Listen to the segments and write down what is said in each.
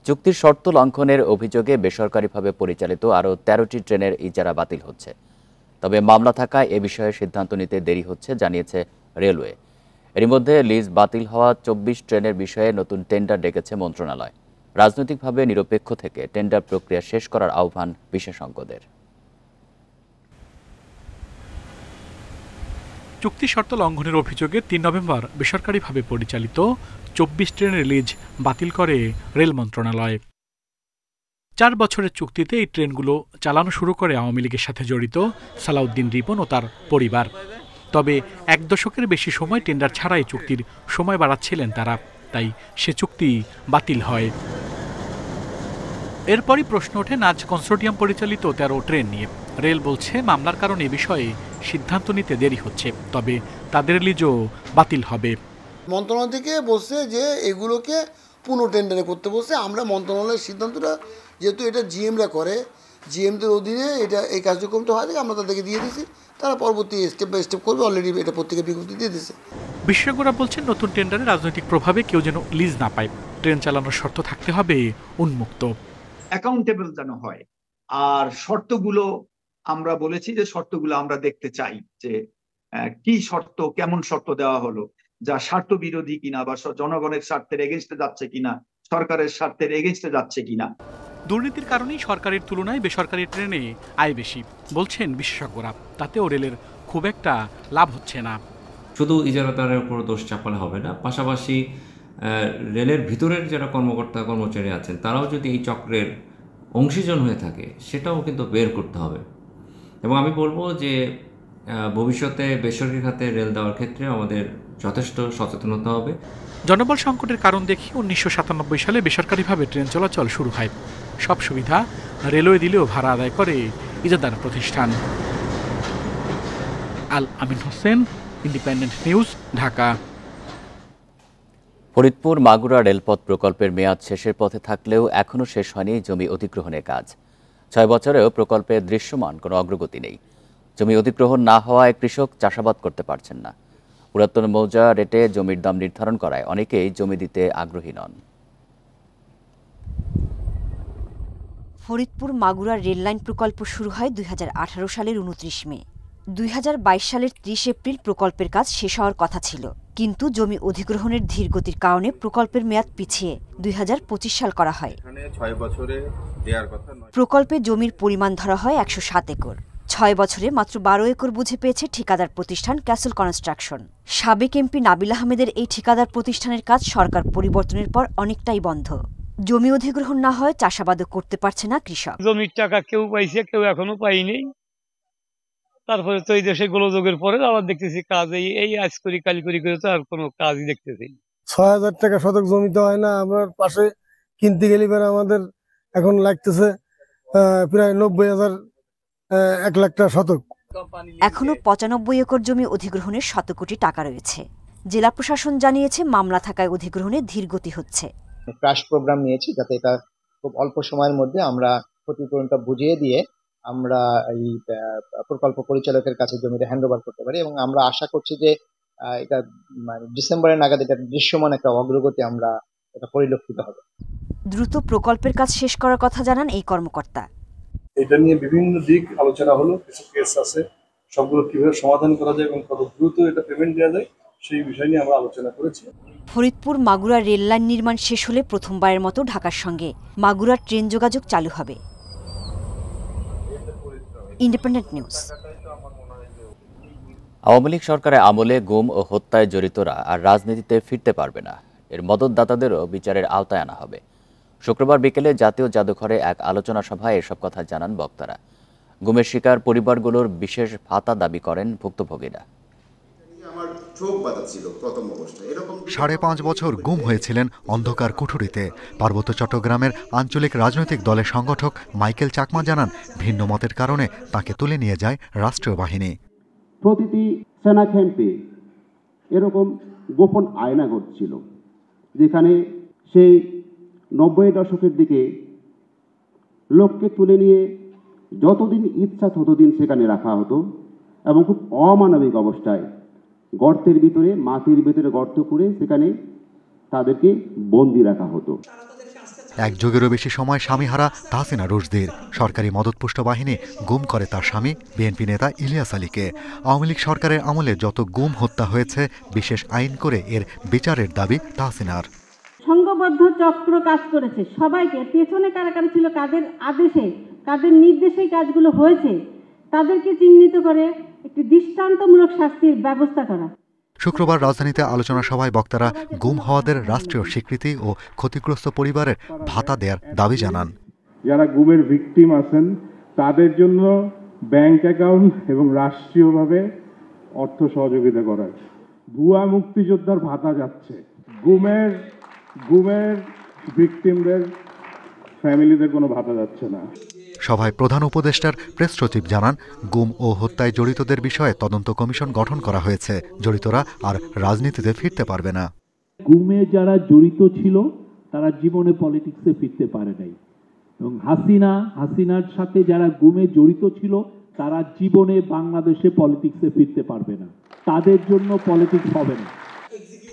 চুক্তির শর্ত লঙ্ঘনের অভিযোগে বেসরকারিভাবে পরিচালিত আরও ১৩টি ট্রেনের ইজারা বাতিল হচ্ছে। তবে মামলা থাকায় এ বিষয়ে সিদ্ধান্ত নিতে দেরি হচ্ছে জানিয়েছে রেলওয়ে। এরই মধ্যে লিজ বাতিল হওয়া ২৪ ট্রেনের বিষয়ে নতুন টেন্ডার ডেকেছে মন্ত্রণালয়। রাজনৈতিকভাবে নিরপেক্ষ থেকে টেন্ডার প্রক্রিয়া শেষ করার আহ্বান বিশেষজ্ঞদের। চুক্তি শর্ত লঙ্ঘনের অভিযোগে ৩ নভেম্বর বেসরকারিভাবে পরিচালিত ২৪ ট্রেনের লিজ বাতিল করে রেল মন্ত্রণালয়। ৪ বছরের চুক্তিতে এই ট্রেনগুলো চালানো শুরু করে আওয়ামী লীগের সাথে জড়িত সালাউদ্দিন রিপন ও তার পরিবার। তবে ১ দশকের বেশি সময় টেন্ডার ছাড়াই চুক্তির সময় বাড়াচ্ছিলেন তারা, তাই সে চুক্তি বাতিল হয়। এরপরই প্রশ্ন ওঠে নাজ কনসোর্টিয়াম পরিচালিত ১৩ ট্রেন নিয়ে। রেল বলছে মামলার কারণে এ বিষয়ে সিদ্ধান্ত নিতে দেরি হচ্ছে, তবে তাদের লিজও বাতিল হবে। মন্ত্রণালয় থেকে বলছে যে এগুলোকে পুনঃটেন্ডারে করতে বলছে। আমরা মন্ত্রণালয়ের সিদ্ধান্তটা যেহেতু এটা জিএমরা করে, জিএমদের অধীনে এটা এই কার্যক্রমটা হয় থেকে আমরা তাদেরকে দিয়ে দিয়েছি, তারা পরবর্তী স্টেপ বাই স্টেপ করবে। অলরেডি এটা পত্রিকা বিজ্ঞপ্তি দিয়ে দিয়েছে। বিশেষজ্ঞরা বলছেন নতুন টেন্ডারে রাজনৈতিক প্রভাবে কেউ যেন লিজ না পায়। ট্রেন চালানোর শর্ত থাকতে হবে উন্মুক্ত, অ্যাকাউন্টেবল যেন হয়। আর শর্তগুলো আমরা বলেছি যে শর্তগুলো আমরা দেখতে চাই যে কি শর্ত, কেমন শর্ত দেওয়া হলো, যা স্বার্থ বিরোধী কিনা বা জনগণের স্বার্থের এগেইনস্টে যাচ্ছে কিনা, সরকারের স্বার্থের এগেইনস্টে যাচ্ছে কিনা। দুর্নীতির কারণেই সরকারের তুলনায় বেসরকারি ট্রেনে আয় বেশি বলছেন বিশেষজ্ঞরা। তাতেও রেলের খুব একটা লাভ হচ্ছে না। শুধু ইজারাদারের উপর দোষ চাপালে হবে না, পাশাপাশি রেলের ভিতরের যারা কর্মকর্তা কর্মচারী আছেন তারাও যদি এই চক্রের অংশীজন হয়ে থাকে সেটাও কিন্তু বের করতে হবে। এবং আমি বলবো যে ভবিষ্যতে বেসরকারি খাতে রেল দেওয়ার ক্ষেত্রে আমাদের যথেষ্ট সচেতন হতে হবে। জনবল সংকটের কারণ দেখে ১৯৯৭ সালে বেসরকারিভাবে ট্রেন চলাচল শুরু হয়। সব সুবিধা রেলওয়ে দিলেও ভাড়া আদায় করে ইজারাদার প্রতিষ্ঠান। আল আমিন হোসেন, ইন্ডিপেন্ডেন্ট নিউজ, ঢাকা। ফরিদপুর মাগুরা রেলপথ প্রকল্পের মেয়াদ শেষের পথে থাকলেও এখনও শেষ হয়নি জমি অধিগ্রহণের কাজ। ৬ বছরেও প্রকল্পে দৃশ্যমান কোনো অগ্রগতি নেই। জমি অধিগ্রহণ না হওয়ায় কৃষক চাষাবাদ করতে পারছেন না। পুরাতন মৌজা রেটে জমির দাম নির্ধারণ করায় অনেকেই জমি দিতে আগ্রহী নন। ফরিদপুর মাগুরা রেললাইন প্রকল্প শুরু হয় ২০১৮ সালের ২৯ মে। ২০২২ সালের ৩০ এপ্রিল প্রকল্পের কাজ শেষ হওয়ার কথা ছিল, কিন্তু জমি অধিগ্রহণের ধীরগতির কারণে প্রকল্পের মেয়াদ পিছিয়ে ২০২৫ সাল করা হয়। প্রকল্পে জমির পরিমাণ ধরা হয় ১০৭ একর। ৬ বছরে মাত্র ১২ একর বুঝে পেয়েছে ঠিকাদার প্রতিষ্ঠান ক্যাসল কনস্ট্রাকশন। সাবেক এমপি নাবিল আহমেদের এই ঠিকাদার প্রতিষ্ঠানের কাজ সরকার পরিবর্তনের পর অনেকটাই বন্ধ। জমি অধিগ্রহণ না হয় চাষাবাদও করতে পারছে না কৃষক। জমির টাকা কেউ পাইছে, কেউ এখনো পাইনি। তারপরে তো এই দেশে গোলযোগের পরে আবার দেখতেছি কাজ এই আজ করি কাল করি করে তো আর কোনো কাজই দেখতেছি। ৬,০০০ টাকা শতক জমিতে হয় না। আমার পাশে কিনতে গেলে আমাদের এখন লাগতেছে প্রায় ৯০,০০০, ১ লাখ টাকা শতক। এখনো ৯৫ একর জমি অধিগ্রহণের ১০০ কোটি টাকা রয়েছে। জেলা প্রশাসন জানিয়েছে মামলা থাকায় অধিগ্রহণে ধীরগতি হচ্ছে। ক্রাশ প্রোগ্রাম নিয়েছি যাতে এটা খুব অল্প সময়ের মধ্যে আমরা ক্ষতিপূরণটা বুঝিয়ে দিয়ে আমরা এই প্রকল্প পরিচালকের কাছে জমিটা হ্যান্ডওভার করতে পারি। এবং আমরা আশা করছি যে এটা ডিসেম্বরের নাগাদ এটা দৃশ্যমান একটা অগ্রগতি আমরা এটা পরিলক্ষিত হবে। দ্রুত প্রকল্পের কাজ শেষ করার কথা জানান এই কর্মকর্তা। এটা নিয়ে বিভিন্ন দিক আলোচনা হলো, কিছু কেস আছে, সবগুলো কিভাবে সমাধান করা যায় এবং কত দ্রুত এটা পেমেন্ট দেওয়া যায় সেই বিষয় নিয়ে আমরা আলোচনা করেছি। ফরিদপুর মাগুরা রেললাইন নির্মাণ শেষ হলে প্রথমবারের মতো ঢাকার সঙ্গে মাগুরার ট্রেন যোগাযোগ চালু হবে। Independent news. আওয়ামী লীগ সরকারের আমলে গুম ও হত্যায় জড়িতরা আর রাজনীতিতে ফিরতে পারবে না। এর মদতদাতাদেরও বিচারের আওতায় আনা হবে। শুক্রবার বিকেলে জাতীয় জাদুঘরে এক আলোচনা সভায় এসব কথা জানান বক্তারা। গুমের শিকার পরিবারগুলোর বিশেষ ভাতা দাবি করেন ভুক্তভোগীরা। ৫.৫ বছর গুম হয়েছিলেন অন্ধকার কুঠুরিতে। পার্বত্য চট্টগ্রামের আঞ্চলিক রাজনৈতিক দলের সংগঠক মাইকেল চাকমা জানান, ভিন্ন মতের কারণে তাকে তুলে নিয়ে যায় রাষ্ট্রীয় বাহিনী। প্রতিটি সেনা ক্যাম্পে এরকম গোপন আয়না ঘটছিল, যেখানে সেই ৯০ দশকের দিকে লোককে তুলে নিয়ে যতদিন ইচ্ছা ততদিন সেখানে রাখা হতো এবং খুব অমানবিক অবস্থায় গর্তের ভিতরে, মাটির ভিতরে গর্ত করে সেখানে তাদেরকে বন্দি রাখা হতো। এক যুগেরও বেশি সময় স্বামীহারা তাহসিনা রুশদীর সরকারি মদতপুষ্ট বাহিনী গুম করে তার স্বামী বিএনপি নেতা ইলিয়াস আলীকে। আওয়ামী লীগ সরকারের আমলে যত গুম হত্যা হয়েছে বিশেষ আইন করে এর বিচারের দাবি তাহসিনার। সংঘবদ্ধ চক্র কাজ করেছে, সবাইকে পেছনে কারা কারা ছিল, কাদের আদেশে কাদের নির্দেশে কাজগুলো হয়েছে তাদেরকে চিহ্নিত করে একটি দৃষ্টান্তমূলক শাস্তির ব্যবস্থা করা। শুক্রবার রাজধানীতে আলোচনা সভায় বক্তারা গুম হওয়াদের রাষ্ট্রীয় স্বীকৃতি ও ক্ষতিগ্রস্ত পরিবারের ভাতা দেওয়ার দাবি জানান। যারা গুমের ভিকটিম আছেন তাদের জন্য ব্যাংক অ্যাকাউন্ট এবং রাষ্ট্রীয়ভাবে অর্থ সহযোগিতা করার। ভুয়া মুক্তিযোদ্ধার ভাতা যাচ্ছে, গুমের ভিকটিমদের ফ্যামিলিদের কোনো ভাতা যাচ্ছে না। সভায় প্রধান উপদেষ্টার প্রেস সচিব জানান, গুম ও হত্যায় জড়িতদের বিষয়ে তদন্ত কমিশন গঠন করা হয়েছে। জড়িতরা আর রাজনীতিতে ফিরতে পারবে না। গুমে যারা জড়িত ছিল তারা জীবনে পলিটিক্সে ফিরতে পারে নাই, এবং হাসিনার সাথে যারা গুমে জড়িত ছিল তারা জীবনে বাংলাদেশে পলিটিক্সে ফিরতে পারবে না, তাদের জন্য পলিটিক্স হবে না।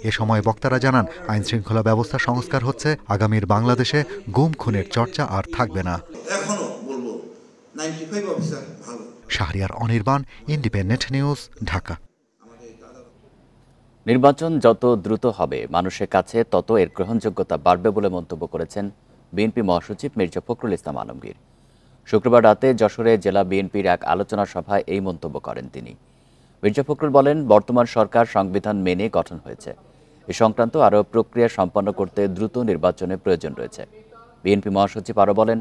এ সময় বক্তারা জানান, আইন শৃঙ্খলা ব্যবস্থা সংস্কার হচ্ছে, আগামীর বাংলাদেশে গুম খুনের চর্চা আর থাকবে না। এখনো বলবো 95 অফিসার ভালো। Shahriar Anirban, independent news, Dhaka. নির্বাচন যত দ্রুত হবে মানুষের কাছে তত এর গ্রহণযোগ্যতা বাড়বে বলে মন্তব্য করেছেন বিএনপি মহাসচিব মির্জা ফখরুল ইসলাম আলমগীর। শুক্রবার রাতে যশোরে জেলা বিএনপির এক আলোচনা সভায় এই মন্তব্য করেন তিনি। মির্জা ফখরুল বলেন, বর্তমান সরকার সংবিধান মেনে গঠন হয়েছে। এ সংক্রান্ত আরও প্রক্রিয়া সম্পন্ন করতে দ্রুত নির্বাচনের প্রয়োজন রয়েছে। বিএনপি মহাসচিব আরও বলেন,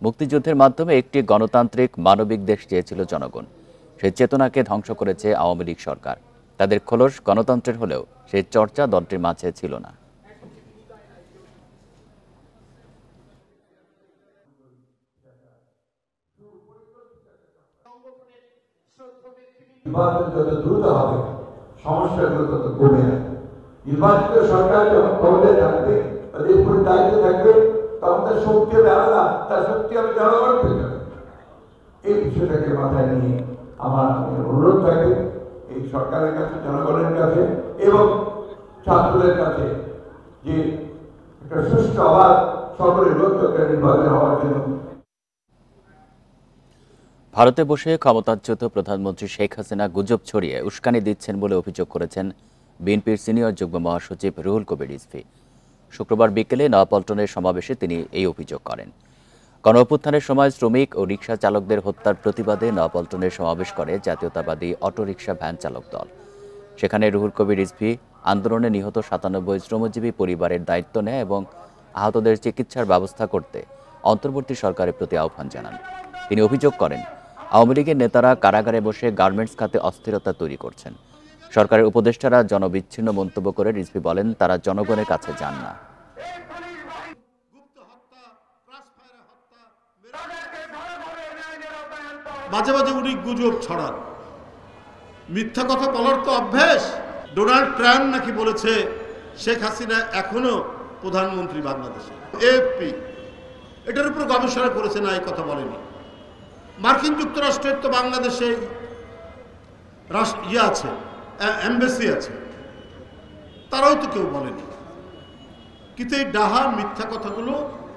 মুক্তিযুদ্ধের মাধ্যমে একটি গণতান্ত্রিক মানবিক দেশ চেয়েছিল জনগণ। সেই চেতনাকে ধ্বংস করেছে আওয়ামী লীগ সরকার। তাদের খোলস গণতন্ত্রের হলেও সেই চর্চা দলটির মাঝে ছিল না। নির্বাচন যত দ্রুত হবে সমস্যাগুলো তত কমে আসবে। নির্বাচিত সরকার যখন ক্ষমতায় থাকবে, তাদের উপর দায়িত্ব থাকবে, তখন তার শক্তি হবে আলাদা, তার শক্তি হবে জনগণ পেতে হবে। এই বিষয়টাকে মাথায় নিয়ে আমার অনুরোধ থাকবে এই সরকারের কাছে, জনগণের কাছে এবং ছাত্রদের কাছে যে একটা সুষ্ঠু আবার সকলের লক্ষ্য নির্বাচন হওয়ার জন্য। ভারতে বসে ক্ষমতাচ্যুত প্রধানমন্ত্রী শেখ হাসিনা গুজব ছড়িয়ে উস্কানি দিচ্ছেন বলে অভিযোগ করেছেন বিএনপির সিনিয়র যুগ্ম মহাসচিব রুহুল কবির রিজভী। শুক্রবার বিকেলে নয়াপল্টনের সমাবেশে তিনি এই অভিযোগ করেন। গণঅভ্যুত্থানের সময় শ্রমিক ও রিকশা চালকদের হত্যার প্রতিবাদে নয়াপল্টনের সমাবেশ করে জাতীয়তাবাদী অটোরিকশা ভ্যান চালক দল। সেখানে রুহুল কবির রিজভী আন্দোলনে নিহত 97 শ্রমজীবী পরিবারের দায়িত্ব নেয় এবং আহতদের চিকিৎসার ব্যবস্থা করতে অন্তর্বর্তী সরকারের প্রতি আহ্বান জানান। তিনি অভিযোগ করেন, আওয়ামী লীগের নেতারা কারাগারে বসে গার্মেন্টস খাতে অস্থিরতা তৈরি করছেন। সরকারের উপদেষ্টারা জনবিচ্ছিন্ন মন্তব্য করে রিজভী বলেন, তারা জনগণের কাছে যান না। মাঝে মাঝে উনি গুজব ছড়ান, মিথ্যা কথা বলার তো অভ্যেস। ডোনাল্ড ট্রাম্প নাকি বলেছে শেখ হাসিনা এখনো প্রধানমন্ত্রী বাংলাদেশে। এএফপি এটার উপর গবেষণা করেছে না, এই কথা বলেনি। মার্কিন যুক্তরাষ্ট্রের তো বাংলাদেশে আছে, এমবেসি আছে, তারাও তো কেউ বলেনি। কিন্তু এই ডাহা মিথ্যা কথাগুলো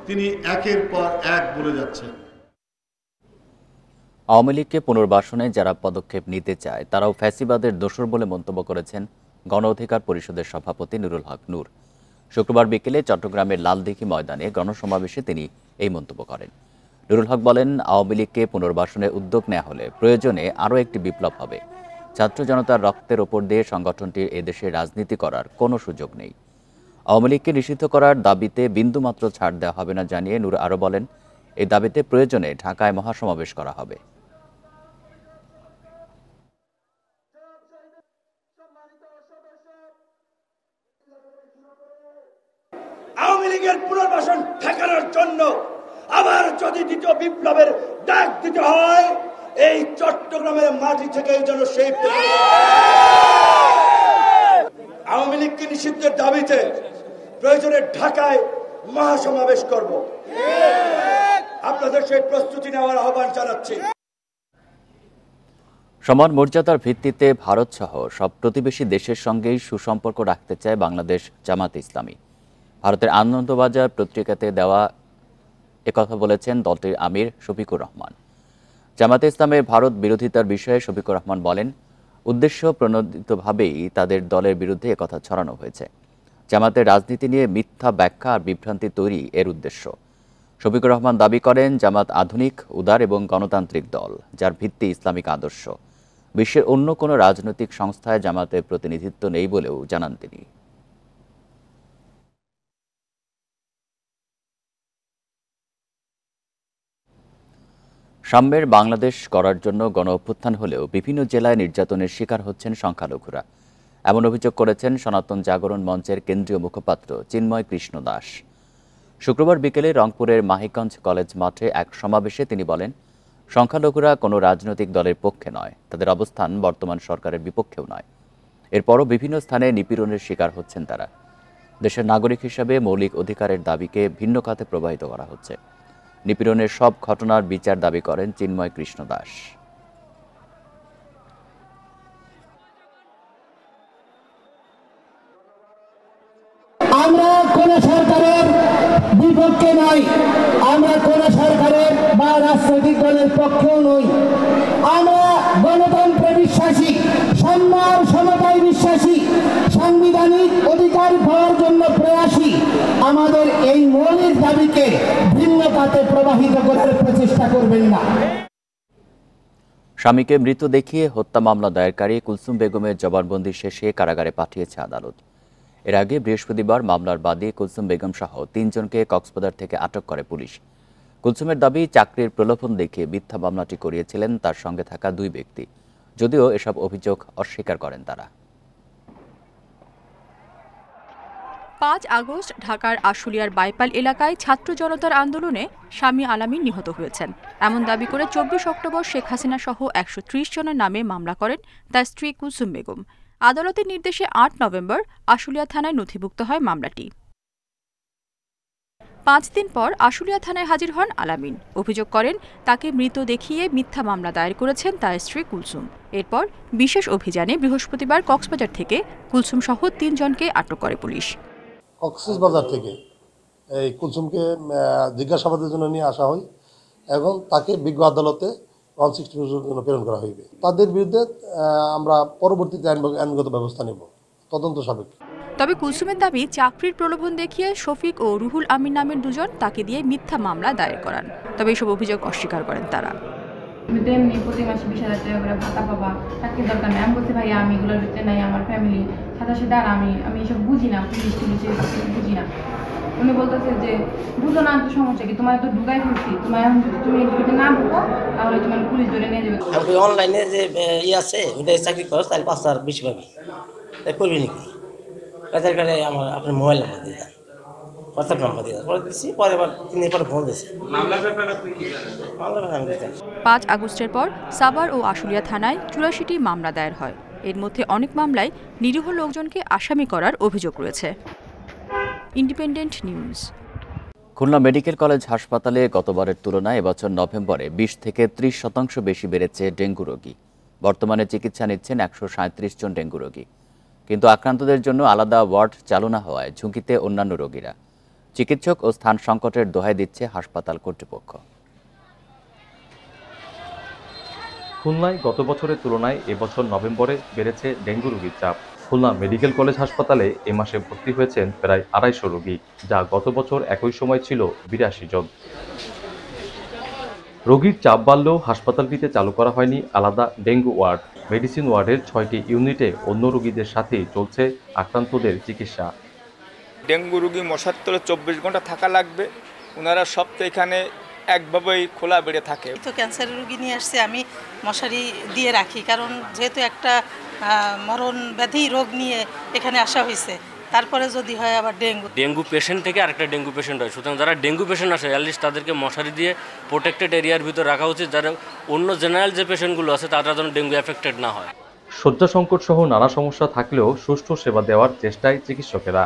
তিনি একের পর এক বলে যাচ্ছেন। আওয়ামী লীগকে পুনর্বাসনে যারা পদক্ষেপ নিতে চায় তারাও ফ্যাসিবাদের দোসর বলে মন্তব্য করেছেন গণ অধিকার পরিষদের সভাপতি নুরুল হক নূর। শুক্রবার বিকেলে চট্টগ্রামের লালদিঘি ময়দানে গণসমাবেশে তিনি এই মন্তব্য করেন। নুরুল হক বলেন, আওয়ামী লীগকে পুনর্বাসনের উদ্যোগ নেওয়া হলে প্রয়োজনে আরও একটি বিপ্লব হবে। ছাত্র জনতার রক্তের ওপর দিয়ে সংগঠনটির এদেশে রাজনীতি করার কোনো সুযোগ নেই। আওয়ামী লীগকে নিষিদ্ধ করার দাবিতে বিন্দুমাত্র ছাড় দেওয়া হবে না জানিয়ে নূর আরও বলেন, এই দাবিতে প্রয়োজনে ঢাকায় মহাসমাবেশ করা হবে। আওয়ামী লীগের পুনর্বাসন ঠেকানোর জন্য আবার যদি দ্বিতীয় বিপ্লবের ডাক দিতে হয়, এই চট্টগ্রামের মাটি থেকে যেন সেই আওয়ামী লীগকে নিষিদ্ধের দাবিতে প্রয়োজনে ঢাকায় মহাসমাবেশ করব। আপনাদের সেই প্রস্তুতি নেওয়ার আহ্বান জানাচ্ছি। সমান মর্যাদার ভিত্তিতে ভারত সহ সব প্রতিবেশী দেশের সঙ্গেই সুসম্পর্ক রাখতে চায় বাংলাদেশ জামাত ইসলামী। ভারতের আনন্দবাজার পত্রিকাতে দেওয়া একথা বলেছেন দলটির আমির শফিকুর রহমান। জামাতে ইসলামের ভারত বিরোধিতার বিষয়ে শফিকুর রহমান বলেন, উদ্দেশ্য প্রণোদিতভাবেই তাদের দলের বিরুদ্ধে একথা ছড়ানো হয়েছে। জামাতের রাজনীতি নিয়ে মিথ্যা ব্যাখ্যা আর বিভ্রান্তি তৈরি এর উদ্দেশ্য। শফিকুর রহমান দাবি করেন, জামাত আধুনিক, উদার এবং গণতান্ত্রিক দল, যার ভিত্তি ইসলামিক আদর্শ। বিশ্বের অন্য কোনো রাজনৈতিক সংস্থায় জামাতের প্রতিনিধিত্ব নেই বলেও জানান তিনি। সাম্যের বাংলাদেশ করার জন্য গণ অভ্যুত্থান হলেও বিভিন্ন জেলায় নির্যাতনের শিকার হচ্ছেন সংখ্যালঘুরা। এমন অভিযোগ করেছেন সনাতন জাগরণ মঞ্চের কেন্দ্রীয় মুখপাত্র চিন্ময় কৃষ্ণ দাস। শুক্রবার বিকেলে রংপুরের মাহিগঞ্জ কলেজ মাঠে এক সমাবেশে তিনি বলেন, সংখ্যালঘুরা কোনো রাজনৈতিক দলের পক্ষে নয়, তাদের অবস্থান বর্তমান সরকারের বিপক্ষেও নয়। এরপরও বিভিন্ন স্থানে নিপীড়নের শিকার হচ্ছেন তারা। দেশের নাগরিক হিসাবে মৌলিক অধিকারের দাবিকে ভিন্ন খাতে প্রবাহিত করা হচ্ছে। নিপীড়নের সব ঘটনার বিচার দাবি করেন চিন্ময় কৃষ্ণ দাস। আমরা কোন সরকারের বিপক্ষে নই, আমরা কোন সরকারের বা রাজনৈতিক দলের পক্ষেও নই। আমরা গণতন্ত্রে বিশ্বাসী, সম্মান সমতায় বিশ্বাসী, সাংবিধানিক অধিকার পাওয়ার জন্য প্রয়াসী। আমাদের এই মৌলিক দাবিকে ভিন্ন খাতে প্রবাহিত করার প্রচেষ্টা করবেন না। স্বামীকে মৃত দেখিয়ে হত্যা মামলা দায়েরকারী কুলসুম বেগমের জবানবন্দি শেষে কারাগারে পাঠিয়েছে আদালত। এর আগে বৃহস্পতিবার মামলার বাদী কুলসুম বেগম সহ ৩ জনকে কক্সবাজার থেকে আটক করে পুলিশ। কুলসুমের দাবি, চাকরির প্রলোভন দেখিয়ে মিথ্যা মামলাটি করিয়েছিলেন তার সঙ্গে থাকা 2 ব্যক্তি, যদিও এসব অভিযোগ অস্বীকার করেন তারা। ৫ আগস্ট ঢাকার আশুলিয়ার বাইপাল এলাকায় ছাত্র জনতার আন্দোলনে স্বামী আলামিন নিহত হয়েছেন এমন দাবি করে ২৪ অক্টোবর শেখ হাসিনা সহ ১৩০ জনের নামে মামলা করেন তার স্ত্রী কুলসুম বেগম। আদালতের নির্দেশে ৮ নভেম্বর আশুলিয়া থানায় নথিভুক্ত হয় মামলাটি। ৫ দিন পর আশুলিয়া থানায় হাজির হন আলামিন। অভিযোগ করেন, তাকে মৃত দেখিয়ে মিথ্যা মামলা দায়ের করেছেন তার স্ত্রী কুলসুম। এরপর বিশেষ অভিযানে বৃহস্পতিবার কক্সবাজার থেকে কুলসুম সহ ৩ জনকে আটক করে পুলিশ। কক্সবাজার থেকে এই কুলসুমকে জিজ্ঞাসাবাদের জন্য নিয়ে আসা হয় এবং তাকে বিজ্ঞ আদালতে 160 জন্য প্রেরণ করা হইবে। তাদের বিরুদ্ধে আমরা পরবর্তীতে আইনগত ব্যবস্থা নেব তদন্ত সাপেক্ষে। তবে কুলসুমের দাবি, চাকরির প্রলোভন দেখিয়ে শফিক ও রুহুল আমিন নামের 2 জন তাকে দিয়ে মিথ্যা মামলা দায়ের করান। তবে এসব অভিযোগ অস্বীকার করেন তারা। এমনি প্রতি মাসে 20,000 টাকা করে ভাতা পাবা, চাকরির দরকার নেই। আমি বলছি, ভাইয়া আমি এগুলোর ভিতরে নাই, আমার ফ্যামিলি সাথে আর আমি এসব বুঝি না, পুলিশ বুঝি না। উনি বলতেছে যে বুঝো না, তো সমস্যা কি, তোমার তো ঢুকাই ফেলছি, তোমার তুমি এর ভিতরে না ঢুকো তাহলে তোমার পুলিশ ধরে নিয়ে যাবে। অনলাইনে যে আছে ওটা চাকরি করো, তাহলে 5,000 বেশি পাবি, তাই করবি নাকি? আধার কার্ডে আমার আপনার মোবাইল নাম্বার দিয়ে দেন, হোয়াটসঅ্যাপ নাম্বার দিয়ে দেন, পরে দিচ্ছি, পরে আবার 3 দিন পরে ফোন দিয়েছে। ৫ আগস্টের পর সাভার ও আশুলিয়া থানায় ৮৪টি মামলা দায়ের হয়। এর মধ্যে অনেক মামলায় নিরীহ লোকজনকে আসামি করার অভিযোগ রয়েছে। Independent news. Khulna medical college হাসপাতালে গতবারের তুলনায় এবছর নভেম্বরে 20 থেকে 30% বেশি বেড়েছে ডেঙ্গু রোগী। বর্তমানে চিকিৎসা নিচ্ছেন 137 জন ডেঙ্গু রোগী। কিন্তু আক্রান্তদের জন্য আলাদা ওয়ার্ড চালু না হওয়ায় ঝুঁকিতে অন্যান্য রোগীরা। চিকিৎসক ও স্থান সংকটের দোহাই দিচ্ছে হাসপাতাল কর্তৃপক্ষ। খুলনায় গত বছরের তুলনায় এবছর নভেম্বরে বেড়েছে ডেঙ্গু রোগীর চাপ। খুলনা মেডিকেল কলেজ হাসপাতালে এ মাসে ভর্তি হয়েছেন প্রায় 250 রোগী, যা গত বছর একই সময় ছিল 82 জন। রোগীর চাপ বাড়লেও হাসপাতালটিতে চালু করা হয়নি আলাদা ডেঙ্গু ওয়ার্ড। মেডিসিন ওয়ার্ডের 6টি ইউনিটে অন্য রোগীদের সাথেই চলছে আক্রান্তদের চিকিৎসা। ডেঙ্গু রোগী মশার তলে 24 ঘন্টা থাকা লাগবে। ওনারা সব তো এখানে একভাবেই খোলা বেড়ে থাকে। তো ক্যান্সারের রোগী নিয়ে আসছে, আমি মশারি দিয়ে রাখি, কারণ যেহেতু একটা মরণ ব্যাধি রোগ নিয়ে এখানে আসা হয়েছে, তারপরে যদি হয় আবার ডেঙ্গু পেশেন্ট থেকে আরেকটা ডেঙ্গু পেশেন্ট হয়। সুতরাং যারা ডেঙ্গু পেশেন্ট আসে অ্যাটলিস্ট তাদেরকে মশারি দিয়ে প্রোটেক্টেড এরিয়ার ভিতর রাখা উচিত, যারা অন্য জেনারেল যে পেশেন্টগুলো আছে তারা যেন ডেঙ্গু এফেক্টেড না হয়। শয্যা সংকট সহ নানা সমস্যা থাকলেও সুষ্ঠু সেবা দেওয়ার চেষ্টায় চিকিৎসকেরা।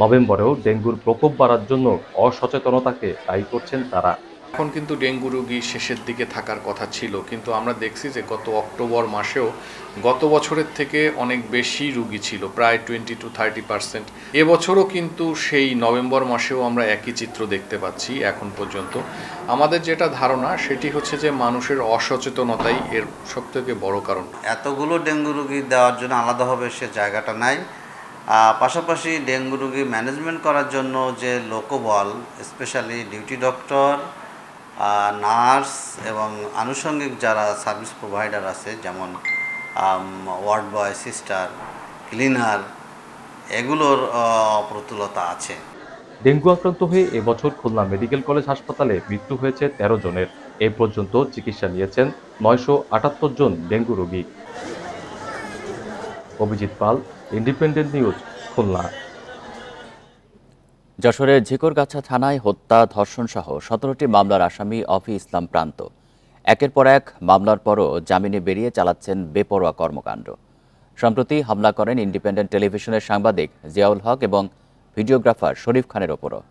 নভেম্বরেও ডেঙ্গুর প্রকোপ বাড়ার জন্য অসচেতনতাকে দায়ী করছেন তারা। এখন কিন্তু ডেঙ্গু রোগী শেষের দিকে থাকার কথা ছিল, কিন্তু আমরা দেখছি যে গত অক্টোবর মাসেও গত বছরের থেকে অনেক বেশি রোগী ছিল, প্রায় 20 to 30%। এবছরও কিন্তু সেই নভেম্বর মাসেও আমরা একই চিত্র দেখতে পাচ্ছি। এখন পর্যন্ত আমাদের যেটা ধারণা সেটি হচ্ছে যে মানুষের অসচেতনতাই এর সবথেকে বড় কারণ। এতগুলো ডেঙ্গু রোগী দেওয়ার জন্য আলাদাভাবে সে জায়গাটা নাই। পাশাপাশি ডেঙ্গু রোগী ম্যানেজমেন্ট করার জন্য যে লোকবল, স্পেশালি ডিউটি ডক্টর, নার্স এবং আনুষঙ্গিক যারা সার্ভিস প্রোভাইডার আছে, যেমন ওয়ার্ড বয়, সিস্টার, ক্লিনার, এগুলোর অপ্রতুলতা আছে। ডেঙ্গু আক্রান্ত হয়ে এবছর খুলনা মেডিকেল কলেজ হাসপাতালে মৃত্যু হয়েছে 13 জনের। এ পর্যন্ত চিকিৎসা নিয়েছেন 978 জন ডেঙ্গু রোগী। অভিজিৎ পাল, ইন্ডিপেন্ডেন্ট নিউজ, খুলনা। যশোরের ঝিকরগাছা থানায় হত্যা, ধর্ষণ সহ 17টি মামলার আসামি অফি ইসলাম প্রান্ত একের পর এক মামলার পরও জামিনে বেরিয়ে চালাচ্ছেন বেপরোয়া কর্মকাণ্ড। সম্প্রতি হামলা করেন ইন্ডিপেন্ডেন্ট টেলিভিশনের সাংবাদিক জিয়াউল হক এবং ভিডিওগ্রাফার শরীফ খানের ওপরও।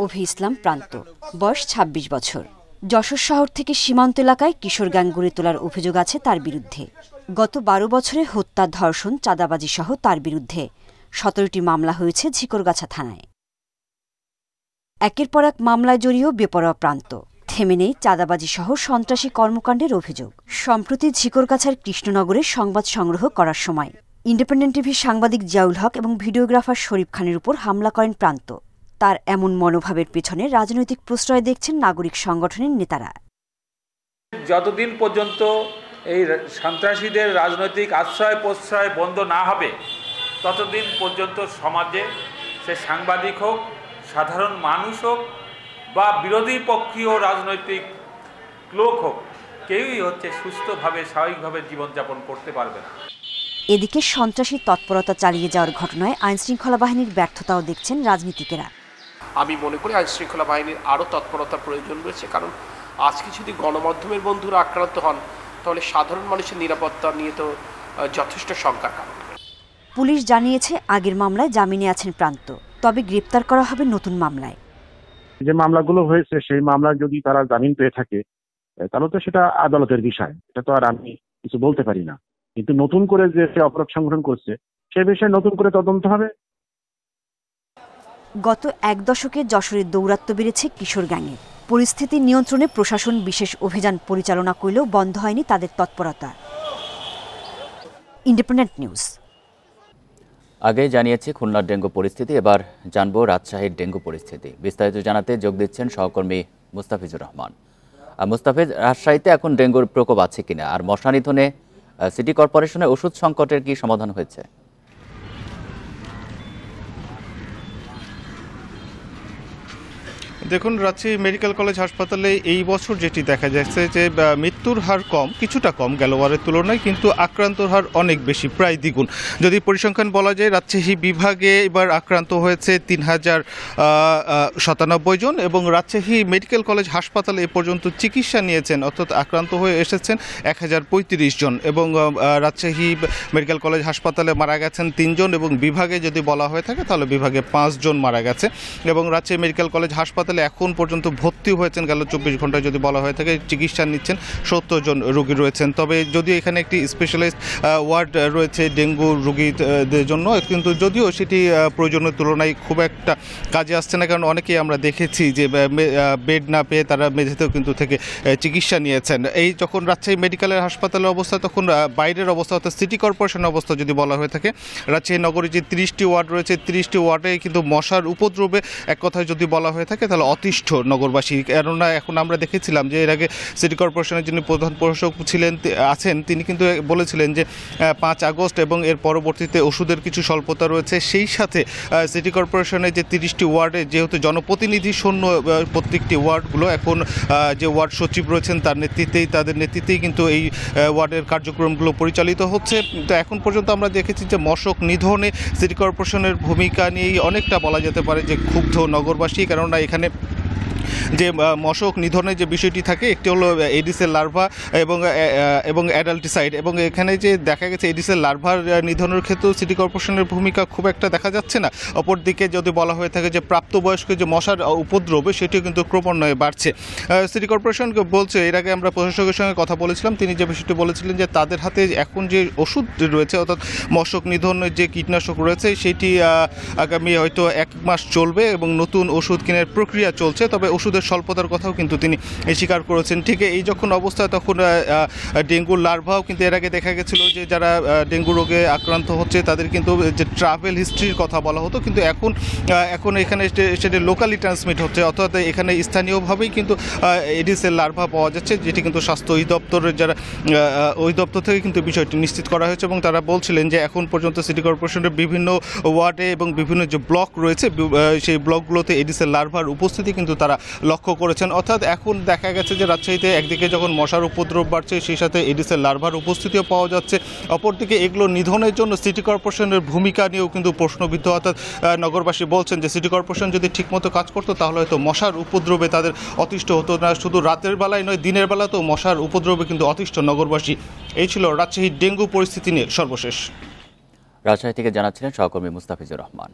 অভি ইসলাম প্রান্ত, বয়স 26 বছর। যশোর শহর থেকে সীমান্ত এলাকায় কিশোর গ্যাং গড়ে তোলার অভিযোগ আছে তার বিরুদ্ধে। গত 12 বছরে হত্যা, ধর্ষণ, চাঁদাবাজি সহ তার বিরুদ্ধে 17টি মামলা হয়েছে ঝিকরগাছা থানায়। একের পর এক মামলায় জড়িয়েও বেপরোয়া প্রান্ত, থেমে নেই চাঁদাবাজি সহ সন্ত্রাসী কর্মকাণ্ডের অভিযোগ। সম্প্রতি ঝিকরগাছার কৃষ্ণনগরে সংবাদ সংগ্রহ করার সময় ইন্ডিপেন্ডেন্ট টিভির সাংবাদিক জিয়াউল হক এবং ভিডিওগ্রাফার শরীফ খানের উপর হামলা করেন প্রান্ত। তার এমন মনোভাবের পেছনে রাজনৈতিক প্রশ্রয় দেখছেন নাগরিক সংগঠনের নেতারা। যতদিন পর্যন্ত এই সন্ত্রাসীদের রাজনৈতিক আশ্রয় প্রশ্রয় বন্ধ না হবে, ততদিন পর্যন্ত সমাজে সে সাংবাদিক হোক, সাধারণ মানুষ হোক বা বিরোধী পক্ষীয় রাজনৈতিক লোক হোক, কেউই সুস্থভাবে স্বাভাবিকভাবে জীবনযাপন করতে পারবে না। এদিকে সন্ত্রাসী তৎপরতা চালিয়ে যাওয়ার ঘটনায় আইনশৃঙ্খলা বাহিনীর ব্যর্থতাও দেখছেন রাজনীতিকেরা। আমি মনে করি আইনশৃঙ্খলা বাহিনীর আরও তৎপরতার প্রয়োজন রয়েছে, কারণ আজকে যদি গণমাধ্যমের বন্ধুরা আক্রান্ত হন তাহলে সাধারণ মানুষের নিরাপত্তা নিয়ে তো যথেষ্ট শঙ্কার কারণ। পুলিশ জানিয়েছে আগের মামলায় জামিনে আছেন প্রান্ত, তবে গ্রেপ্তার করা হবে নতুন মামলায়। যে মামলাগুলো হয়েছে সেই মামলায় যদি তারা জামিন পেয়ে থাকে তাহলে তো সেটা আদালতের বিষয়, এটা তো আর আমি কিছু বলতে পারি না। কিন্তু নতুন করে যে অপরাধ সংগঠন করছে সে বিষয়ে নতুন করে তদন্ত হবে। গত এক দশকে যশোরে দৌরাত্ম্য বেড়েছে কিশোর গ্যাংয়ের। পরিস্থিতি নিয়ন্ত্রণে প্রশাসন বিশেষ অভিযান পরিচালনা করলেও বন্ধ হয়নি তাদের তৎপরতা। Independent news. আগে জানিয়েছি খুলনার ডেঙ্গু পরিস্থিতি, এবার জানবো রাজশাহীর ডেঙ্গু পরিস্থিতি। বিস্তারিত জানাতে যোগ দিচ্ছেন সহকর্মী মুস্তাফিজুর রহমান। মুস্তাফিজ, রাজশাহীতে এখন ডেঙ্গুর প্রকোপ আছে কিনা, আর মশা নিধনে সিটি কর্পোরেশনের ওষুধ সংকটের কি সমাধান হয়েছে? দেখুন, রাজশাহী মেডিকেল কলেজ হাসপাতালে এই বছর যেটি দেখা যাচ্ছে যে মৃত্যুর হার কম, কিছুটা কম গেলবারের তুলনায়, কিন্তু আক্রান্তর হার অনেক বেশি, প্রায় দ্বিগুণ। যদি পরিসংখ্যান বলা যায়, রাজশাহী বিভাগে এবার আক্রান্ত হয়েছে 3097 জন এবং রাজশাহী মেডিকেল কলেজ হাসপাতালে এ পর্যন্ত চিকিৎসা নিয়েছেন, অর্থাৎ আক্রান্ত হয়ে এসেছেন 1035 জন এবং রাজশাহী মেডিকেল কলেজ হাসপাতালে মারা গেছেন 3 জন এবং বিভাগে যদি বলা হয়ে থাকে তাহলে বিভাগে 5 জন মারা গেছে। এবং রাজশাহী মেডিকেল কলেজ হাসপাতালে এখন পর্যন্ত ভর্তি হয়েছেন গেল 24 ঘন্টায় যদি বলা হয়ে থাকে, চিকিৎসা নিচ্ছেন 70 জন রোগী রয়েছেন। তবে যদিও এখানে একটি স্পেশালাইজড ওয়ার্ড রয়েছে ডেঙ্গু রোগীদের জন্য, কিন্তু যদিও সেটি প্রয়োজনের তুলনায় খুব একটা কাজে আসছে না, কারণ অনেকেই আমরা দেখেছি যে বেড না পেয়ে তারা মেঝেতেও কিন্তু থেকে চিকিৎসা নিয়েছেন। এই যখন রাজশাহী মেডিকেলের হাসপাতালের অবস্থা, তখন বাইরের অবস্থা অর্থাৎ সিটি কর্পোরেশনের অবস্থা যদি বলা হয়ে থাকে, রাজশাহী নগরী যে 30টি ওয়ার্ড রয়েছে, 30টি ওয়ার্ডে কিন্তু মশার উপদ্রবে এক কথায় যদি বলা হয়ে থাকে তাহলে অতিষ্ঠ নগরবাসী। কেননা এখন আমরা দেখেছিলাম যে এর আগে সিটি কর্পোরেশনের যিনি প্রধান প্রশাসক আছেন তিনি কিন্তু বলেছিলেন যে 5 আগস্ট এবং এর পরবর্তীতে ওষুধের কিছু স্বল্পতা রয়েছে। সেই সাথে সিটি কর্পোরেশনের যে 30টি ওয়ার্ডে যেহেতু জনপ্রতিনিধি শূন্য প্রত্যেকটি ওয়ার্ডগুলো, এখন যে ওয়ার্ড সচিব রয়েছেন তাদের নেতৃত্বেই কিন্তু এই ওয়ার্ডের কার্যক্রমগুলো পরিচালিত হচ্ছে। তো এখন পর্যন্ত আমরা দেখেছি যে মশক নিধনে সিটি কর্পোরেশনের ভূমিকা নিয়েই অনেকটা বলা যেতে পারে যে ক্ষুব্ধ নগরবাসী, কেননা এখানে যে মশক নিধনের যে বিষয়টি থাকে, একটি হলো এডিসের লার্ভা এবং অ্যাডাল্টিসাইড, এবং এখানে যে দেখা গেছে এডিসের লার্ভার নিধনের ক্ষেত্রেও সিটি কর্পোরেশনের ভূমিকা খুব একটা দেখা যাচ্ছে না। অপরদিকে যদি বলা হয়ে থাকে যে প্রাপ্তবয়স্ক যে মশার উপদ্রব সেটিও কিন্তু ক্রমান্বয়ে বাড়ছে। সিটি কর্পোরেশনকে বলছে, এর আগে আমরা প্রশাসকের সঙ্গে কথা বলেছিলাম, তিনি যে বিষয়টি বলেছিলেন যে তাদের হাতে এখন যে ওষুধ রয়েছে অর্থাৎ মশক নিধনের যে কীটনাশক রয়েছে সেটি আগামী হয়তো 1 মাস চলবে এবং নতুন ওষুধ কেনার প্রক্রিয়া চলছে। তবে ওষুধের স্বল্পতার কথাও কিন্তু তিনি স্বীকার করেছেন। ঠিক এই যখন অবস্থা তখন ডেঙ্গুর লার্ভাও কিন্তু এর আগে দেখা গেছিল যে যারা ডেঙ্গু রোগে আক্রান্ত হচ্ছে তাদের কিন্তু যে ট্রাভেল হিস্ট্রির কথা বলা হতো, কিন্তু এখন এখানে সেটা লোকালি ট্রান্সমিট হচ্ছে, অর্থাৎ এখানে স্থানীয়ভাবেই কিন্তু এডিসের লার্ভা পাওয়া যাচ্ছে, যেটি কিন্তু স্বাস্থ্য অধিদপ্তরের যারা অধিদপ্তর থেকে কিন্তু বিষয়টি নিশ্চিত করা হয়েছে। এবং তারা বলছিলেন যে এখন পর্যন্ত সিটি কর্পোরেশনের বিভিন্ন ওয়ার্ডে এবং বিভিন্ন যে ব্লক রয়েছে সেই ব্লকগুলোতে এডিসের লার্ভার উপস্থিতি কিন্তু তারা লক্ষ্য করেছেন। অর্থাৎ এখন দেখা গেছে যে রাজশাহীতে একদিকে যখন মশার উপদ্রব বাড়ছে সেই সাথে এডিসের লার্ভার উপস্থিতিও পাওয়া যাচ্ছে, অপরদিকে এগুলো নিধনের জন্য সিটি কর্পোরেশনের ভূমিকা নিয়েও কিন্তু প্রশ্নবিদ্ধ। অর্থাৎ নগরবাসী বলছেন যে সিটি কর্পোরেশন যদি ঠিকমতো কাজ করতো তাহলে হয়তো মশার উপদ্রবে তাদের অতিষ্ঠ হতো না, শুধু রাতের বেলায় নয় দিনের বেলাতেও মশার উপদ্রবে কিন্তু অতিষ্ঠ নগরবাসী। এই ছিল রাজশাহীর ডেঙ্গু পরিস্থিতি নিয়ে সর্বশেষ। রাজশাহী থেকে জানাচ্ছিলেন সহকর্মী মুস্তাফিজুর রহমান।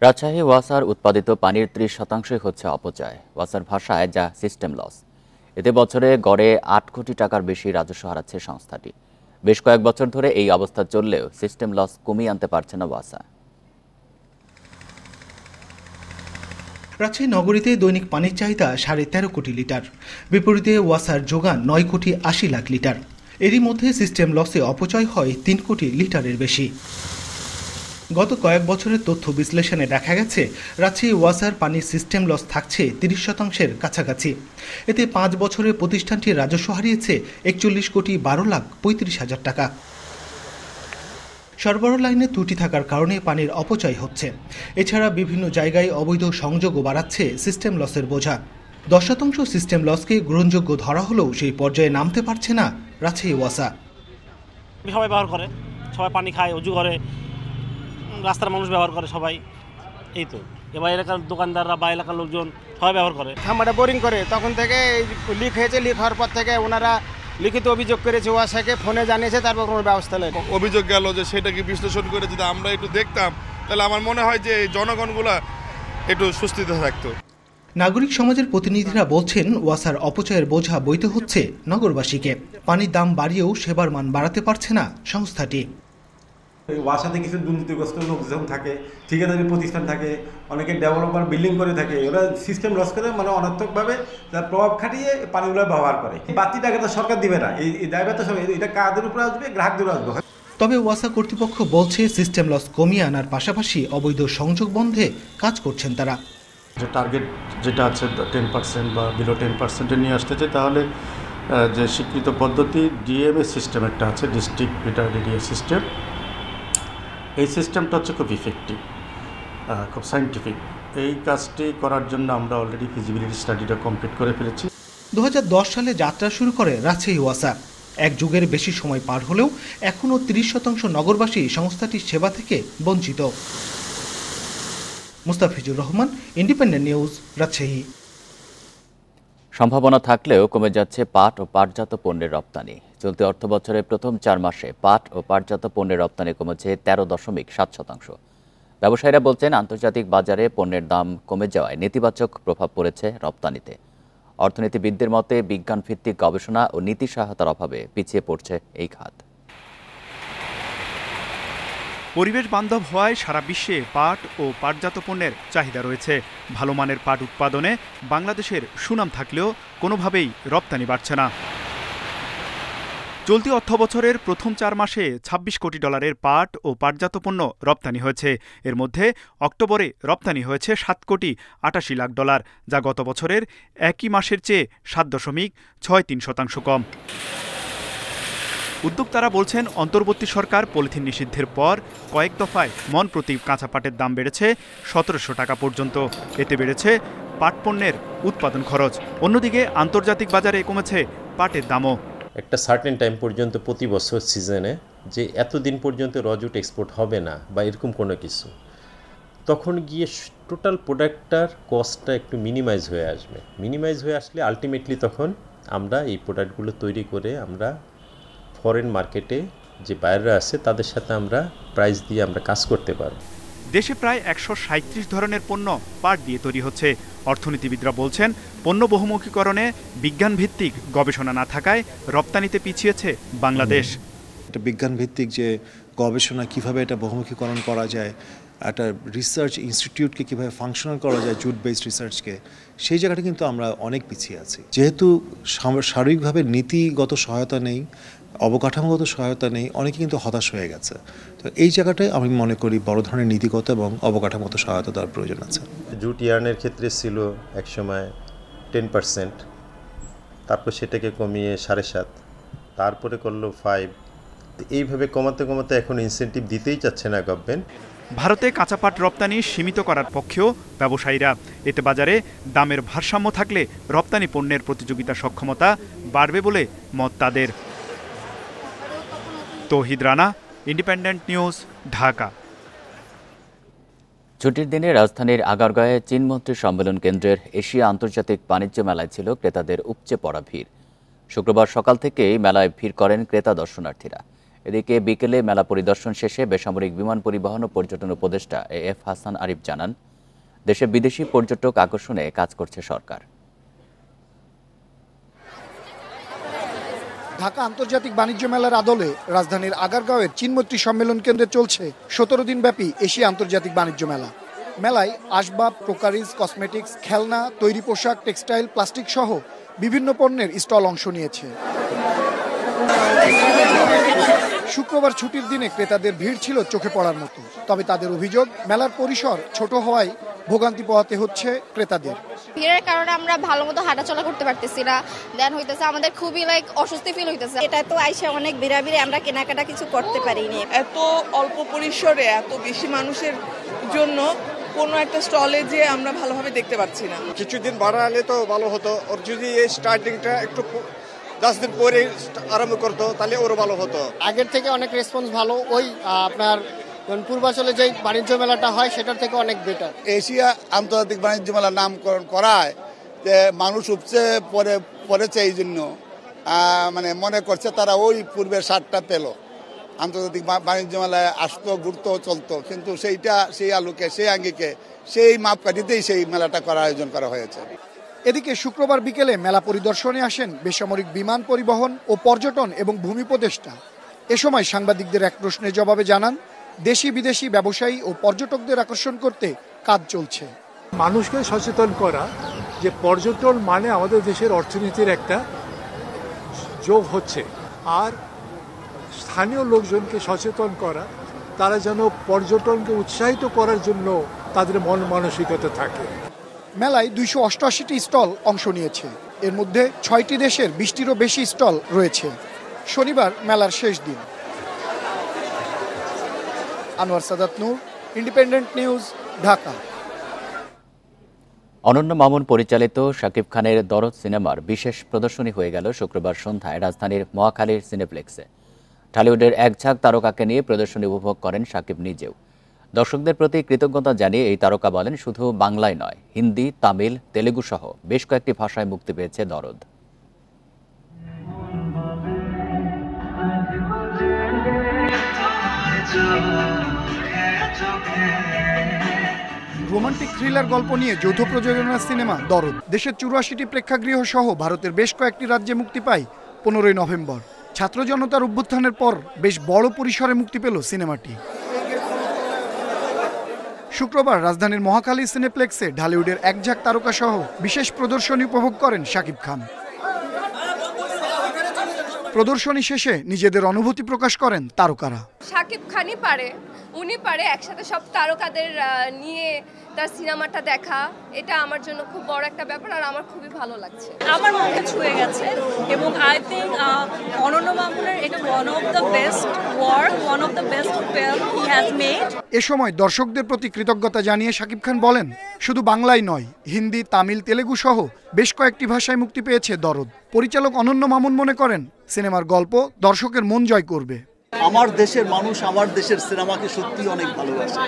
রাজশাহী ওয়াসার উৎপাদিত পানির 30% হচ্ছে অপচয়। ওয়াসার ভাষায় যা সিস্টেম লস। এতে বছরে গড়ে 8 কোটি টাকার বেশি রাজস্ব হারাচ্ছে সংস্থাটি। বেশ কয়েক বছর ধরে এই অবস্থা চললেও সিস্টেম লস কমিয়ে আনতে পারছে না ওয়াসা। রাজশাহী নগরীতে দৈনিক পানির চাহিদা 13.5 কোটি লিটার, বিপরীতে ওয়াসার যোগান 9 কোটি 80 লাখ লিটার। এরই মধ্যে সিস্টেম লসে অপচয় হয় 3 কোটি লিটারের বেশি। গত কয়েক বছরের তথ্য বিশ্লেষণে দেখা গেছে রাজশাহী ওয়াসার পানির সিস্টেম লস থাকছে 30% কাছাকাছি। এতে 5 বছরে প্রতিষ্ঠানটির রাজস্ব হারিয়েছে 41 কোটি 12 লাখ 35 হাজার টাকা। সরবরাহ লাইনে ত্রুটি থাকার কারণে পানির অপচয় হচ্ছে। এছাড়া বিভিন্ন জায়গায় অবৈধ সংযোগও বাড়াচ্ছে সিস্টেম লসের বোঝা। 10% সিস্টেম লসকে গ্রহণযোগ্য ধরা হলেও সেই পর্যায়ে নামতে পারছে না রাজশাহী ওয়াসা। সবাই ব্যবহার করে, সবাই পানি খায়, অজু করে, রাস্তার মানুষ ব্যবহার করে সবাই, এই তো। এবার এলাকার দোকানদাররা বা এলাকার লোকজন সবাই ব্যবহার করে। আমরা বোরিং করে তখন থেকে লিক হয়েছে, লিক হওয়ার পর থেকে ওনারা লিখিত অভিযোগ করেছে, ওয়াসাকে ফোনে জানিয়েছে, তারপর কোনো ব্যবস্থা নেই। অভিযোগ গেল যে সেটাকে বিশ্লেষণ করে যদি আমরা একটু দেখতাম তাহলে আমার মনে হয় যে জনগণগুলা একটু সুস্থিতে থাকতো। নাগরিক সমাজের প্রতিনিধিরা বলছেন ওয়াসার অপচয়ের বোঝা বইতে হচ্ছে নগরবাসীকে। পানির দাম বাড়িয়েও সেবার মান বাড়াতে পারছে না সংস্থাটি। ওয়াসাতে কিছু দুর্নীতিগ্রস্ত লোকজন থাকে, ঠিকাদারি প্রতিষ্ঠান থাকে, অনেকে ডেভেলপার বিল্ডিং করে থাকে, ওরা সিস্টেম লস করে মানে অনর্থকভাবে তার প্রভাব খাটিয়ে পানিগুলো ব্যবহার করে। বাড়তি টাকা তো সরকার দিবে না, এই দায়ভার তো এটা কাদের উপরে আসবে? গ্রাহকদের আসবে। তবে ওয়াসা কর্তৃপক্ষ বলছে সিস্টেম লস কমিয়ে আনার পাশাপাশি অবৈধ সংযোগ বন্ধে কাজ করছেন তারা। যে টার্গেট যেটা আছে 10% বা বিলো 10% নিয়ে আসতে চাই, তাহলে যে স্বীকৃত পদ্ধতি ডিএমএ সিস্টেম একটা আছে, ডিস্ট্রিক্ট মিটার এরিয়া সিস্টেম। এই সিস্টেমটা হচ্ছে খুব ইফেক্টিভ, খুব সায়েন্টিফিক। এই কাজটি করার জন্য আমরা অলরেডি ফিজিবিলিটি স্টাডিটা কমপ্লিট করে ফেলেছি। 2010 সালে যাত্রা শুরু করে রাজশাহী ওয়াসা। এক যুগের বেশি সময় পার হলেও এখনও 30% নগরবাসী সংস্থাটির সেবা থেকে বঞ্চিত। Mustafizur Rahman, independent news, Rajshahi. সম্ভাবনা থাকলেও কমে যাচ্ছে পাট ও পাটজাত পণ্যের রপ্তানি। চলতি অর্থবছরের প্রথম 4 মাসে পাট ও পাটজাত পণ্যের রপ্তানি কমেছে 13.7%। ব্যবসায়ীরা বলছেন আন্তর্জাতিক বাজারে পণ্যের দাম কমে যাওয়ায় নেতিবাচক প্রভাব পড়েছে রপ্তানিতে। অর্থনীতিবিদদের মতে বিজ্ঞানভিত্তিক গবেষণা ও নীতি সহায়তার অভাবে পিছিয়ে পড়ছে এই খাত। পরিবেশ বান্ধব হওয়ায় সারা বিশ্বে পাট ও পাটজাত পণ্যের চাহিদা রয়েছে। ভালো মানের পাট উৎপাদনে বাংলাদেশের সুনাম থাকলেও কোনোভাবেই রপ্তানি বাড়ছে না। চলতি অর্থবছরের প্রথম 4 মাসে $26 কোটি পাট ও পাটজাত পণ্য রপ্তানি হয়েছে। এর মধ্যে অক্টোবরে রপ্তানি হয়েছে $7 কোটি 88 লাখ, যা গত বছরের একই মাসের চেয়ে 7.63% কম। উদ্যোক্তারা বলছেন অন্তর্বর্তী সরকার পলিথিন নিষিদ্ধের পর কয়েক দফায় মন প্রতি কাঁচা পাটের দাম বেড়েছে 1700 টাকা পর্যন্ত। এতে বেড়েছে পাট পণ্যের উৎপাদন খরচ। অন্যদিকে আন্তর্জাতিক বাজারে কমেছে পাটের দামও। একটা সার্টেন টাইম পর্যন্ত প্রতি বছর সিজনে যে এতদিন পর্যন্ত রজুট এক্সপোর্ট হবে না বা এরকম কোনো কিছু, তখন গিয়ে টোটাল প্রোডাক্টটার কস্টটা একটু মিনিমাইজ হয়ে আসবে। মিনিমাইজ হয়ে আসলে আলটিমেটলি তখন আমরা এই প্রোডাক্টগুলো তৈরি করে আমরা ফরেন মার্কেটে যে বায়াররা আছে তাদের সাথে আমরা প্রাইস দিয়ে আমরা কাজ করতে পারব। দেশে প্রায় ১৩৭ ধরনের পণ্য পাট দিয়ে তৈরি হচ্ছে। অর্থনীতিবিদরা বলছেন, পণ্য বহুমুখীকরণে বিজ্ঞানভিত্তিক গবেষণা না থাকায় রপ্তানিতে পিছিয়েছে বাংলাদেশ। এটা বিজ্ঞানভিত্তিক যে গবেষণা, কিভাবে এটা বহুমুখীকরণ করা যায়, একটা রিসার্চ ইনস্টিটিউটকে কীভাবে ফাংশনাল করা যায়, জুট বেসড রিসার্চকে, সেই জায়গাটা কিন্তু আমরা অনেক পিছিয়ে আছি। যেহেতু শারীরিকভাবে নীতিগত সহায়তা নেই, অবকাঠামোগত সহায়তা নেই, অনেকে কিন্তু হতাশ হয়ে গেছে। তো এই জায়গাটায় আমি মনে করি বড় ধরনের নীতিগত এবং অবকাঠামোগত সহায়তা দেওয়ার প্রয়োজন আছে। জুট ইয়ার্নের ক্ষেত্রে ছিল একসময় 10%, তারপর সেটাকে কমিয়ে 7.5, তারপরে করলো 5। এইভাবে কমাতে কমাতে এখন ইনসেন্টিভ দিতেই চাচ্ছে না গভর্নমেন্ট। ভারতে কাঁচা পাট রপ্তানি সীমিত করার পক্ষেও ব্যবসায়ীরা। এতে বাজারে দামের ভারসাম্য থাকলে রপ্তানি পণ্যের প্রতিযোগিতা সক্ষমতা বাড়বে বলে মত তাদের। তৌহিদ রানা, ইন্ডিপেন্ডেন্ট নিউজ, ঢাকা। ছুটির দিনে রাজধানীর আগারগাঁয়ে চীনমন্ত্রী সম্মেলন কেন্দ্রের এশিয়া আন্তর্জাতিক বাণিজ্য মেলায় ছিল ক্রেতাদের উপচে পড়া ভিড়। শুক্রবার সকাল থেকেই মেলায় ভিড় করেন ক্রেতা দর্শনার্থীরা। এদিকে বিকেলে মেলা পরিদর্শন শেষে বেসামরিক বিমান পরিবহন ও পর্যটন উপদেষ্টা এফ হাসান আরিফ জানান, দেশে বিদেশি পর্যটক আকর্ষণে কাজ করছে সরকার। ঢাকা আন্তর্জাতিক বাণিজ্য মেলার আদলে রাজধানীর আগারগাঁওয়ের চীনমৈত্রী সম্মেলন কেন্দ্রে চলছে 17 দিনব্যাপী এশিয়া আন্তর্জাতিক বাণিজ্য মেলা। মেলায় আসবাব, ক্রোকারিজ, কসমেটিক্স, খেলনা, তৈরি পোশাক, টেক্সটাইল, প্লাস্টিক সহ বিভিন্ন পণ্যের স্টল অংশ নিয়েছে। শুক্রবার ছুটির দিনে ক্রেতাদের ভিড় ছিল চোখে পড়ার মতো। তবে তাদের অভিযোগ, মেলার পরিসর ছোট হওয়ায় ভোগান্তি পোহাতে হচ্ছে ক্রেতাদের। ভিড়ের কারণে আমরা ভালো মতো হাঁটাচলা করতে পারতেছি না, দেন হইতেছে আমাদের খুবই অস্বস্তি ফিল হইতেছে। এটা তো আইসা অনেক ভিড়াভিড়ে আমরা কেনাকাটা কিছু করতে পারিনি। এত অল্প পরিসরে এত বেশি মানুষের জন্য কোনো একটা স্টলে যে আমরা ভালোভাবে দেখতে পাচ্ছি না। কিছুদিন বাড়ালে তো ভালো হতো, ওর যদি এই স্টার্টিংটা একটু 10 দিন পরে আরম্ভ করতো তাহলে ওরও ভালো হতো। আগের থেকে অনেক রেসপন্স ভালো। ওই আপনার পূর্বাঞ্চলে যে বাণিজ্য মেলাটা হয় সেটার থেকে অনেক বেটার। এশিয়া আন্তর্জাতিক বাণিজ্য মেলার নামকরণ করায় যে মানুষ উপচে পড়েছে, এই জন্য মানে মনে করছে তারা ওই পূর্বের স্বাদটা পেল। আন্তর্জাতিক বাণিজ্য মেলায় আসতো, ঘুরতো, চলতো, কিন্তু সেই আলোকে, সেই আঙ্গিকে, সেই মাপকাঠিতেই সেই মেলাটা করার আয়োজন করা হয়েছে। এদিকে শুক্রবার বিকেলে মেলা পরিদর্শনে আসেন বেসামরিক বিমান পরিবহন ও পর্যটন এবং ভূমি উপদেষ্টা। এ সময় সাংবাদিকদের এক প্রশ্নের জবাবে জানান, দেশি বিদেশি ব্যবসায়ী ও পর্যটকদের আকর্ষণ করতে কাজ চলছে। মানুষকে সচেতন করা যে পর্যটন মানে আমাদের দেশের অর্থনীতির একটা যোগ হচ্ছে, আর স্থানীয় লোকজনকে সচেতন করা তারা যেন পর্যটনকে উৎসাহিত করার জন্য তাদের মন মানসিকতা থাকে। মেলায় 288টি স্টল অংশ নিয়েছে। এর মধ্যে 6টি দেশের 20টিরও বেশি স্টল রয়েছে। শনিবার মেলার শেষ দিন। Anwar Sadat Noor, independent news, Dhaka. অনন্য মামুন পরিচালিত শাকিব খানের দরদ সিনেমার বিশেষ প্রদর্শনী হয়ে গেল শুক্রবার সন্ধ্যায় রাজধানীর মহাখালীর সিনেপ্লেক্সে। টলিউডের এক ঝাঁক তারকাকে নিয়ে প্রদর্শনী উপভোগ করেন শাকিব নিজেও। দর্শকদের প্রতি কৃতজ্ঞতা জানিয়ে এই তারকা বলেন, শুধু বাংলায় নয়, হিন্দি, তামিল, তেলেগু সহ বেশ কয়েকটি ভাষায় মুক্তি পেয়েছে দরদ। রোমান্টিক থ্রিলার গল্প নিয়ে যৌথ প্রযোজনার সিনেমা দরদ দেশের 84টি প্রেক্ষাগৃহ সহ ভারতের বেশ কয়েকটি রাজ্যে মুক্তি পায় 15ই নভেম্বর। ছাত্র জনতার অভ্যুত্থানের পর বেশ বড় পরিসরে মুক্তি পেল সিনেমাটি। শুক্রবার রাজধানীর মহাখালী সিনেপ্লেক্সে ঢালিউডের এক ঝাঁক তারকা সহ বিশেষ প্রদর্শনী উপভোগ করেন শাকিব খান। প্রদর্শনী শেষে নিজেদের অনুভূতি প্রকাশ করেন তারকারা। শাকিব খানই পারে, উনি পারে একসাথে সব তারকাদের নিয়ে তার সিনেমাটা দেখা, এটা আমার জন্য খুব বড় একটা ব্যাপার, আর আমার খুবই ভালো লাগছে। আমার মনকে ছুঁয়ে গেছে এবং আই থিঙ্ক অনন্য মামুনের এটা one of the best work, one of the best film he has made. এ সময় দর্শকদের প্রতি কৃতজ্ঞতা জানিয়ে শাকিব খান বলেন, শুধু বাংলায় নয়, হিন্দি, তামিল, তেলেগু সহ বেশ কয়েকটি ভাষায় মুক্তি পেয়েছে দরদ। পরিচালক অনন্য মামুন মনে করেন, সিনেমার গল্প দর্শকের মন জয় করবে। আমার দেশের মানুষ আমার দেশের সিনেমাকে সত্যি অনেক ভালোবাসে।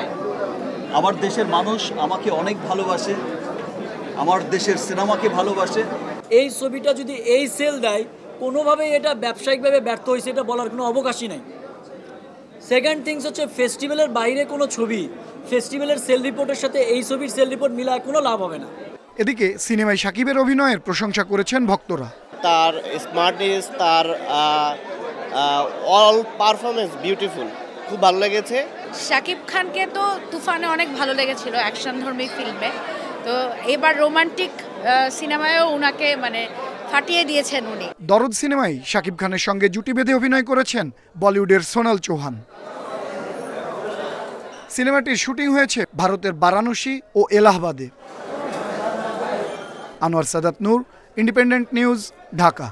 আমার দেশের মানুষ আমাকে অনেক ভালোবাসে, আমার দেশের সিনেমাকে ভালোবাসে। এই ছবিটা যদি এই সেল দেয়, কোনোভাবেই এটা ব্যবসায়িকভাবে ব্যর্থ হয়েছে এটা বলার কোনো অবকাশই নেই। সেকেন্ড থিংস হচ্ছে ফেস্টিভ্যালের বাইরে কোনো ছবি ফেস্টিভ্যালের সেল রিপোর্টের সাথে এই ছবির সেল রিপোর্ট মিলায় কোনো লাভ হবে না। এদিকে সিনেমায় শাকিবের অভিনয়ের প্রশংসা করেছেন ভক্তরা। তার স্মার্টনেস, তার অল পারফরমেন্স বিউটিফুল, খুব ভালো লেগেছে। শাকিব খানকে তো তুফানে অনেক ভালো লেগেছিল অ্যাকশন ধর্মী ফিল্মে, তো এবার রোমান্টিক সিনেমায়ও উনাকে মানে ফাটিয়ে দিয়েছেন উনি। দরদ সিনেমায় শাকিব খানের সঙ্গে জুটি বেঁধে অভিনয় করেছেন বলিউডের সোনাল চৌহান। সিনেমাটির শুটিং হয়েছে ভারতের বারাণসী ও এলাহাবাদে। Anwar Sadat Noor, independent news, Dhaka.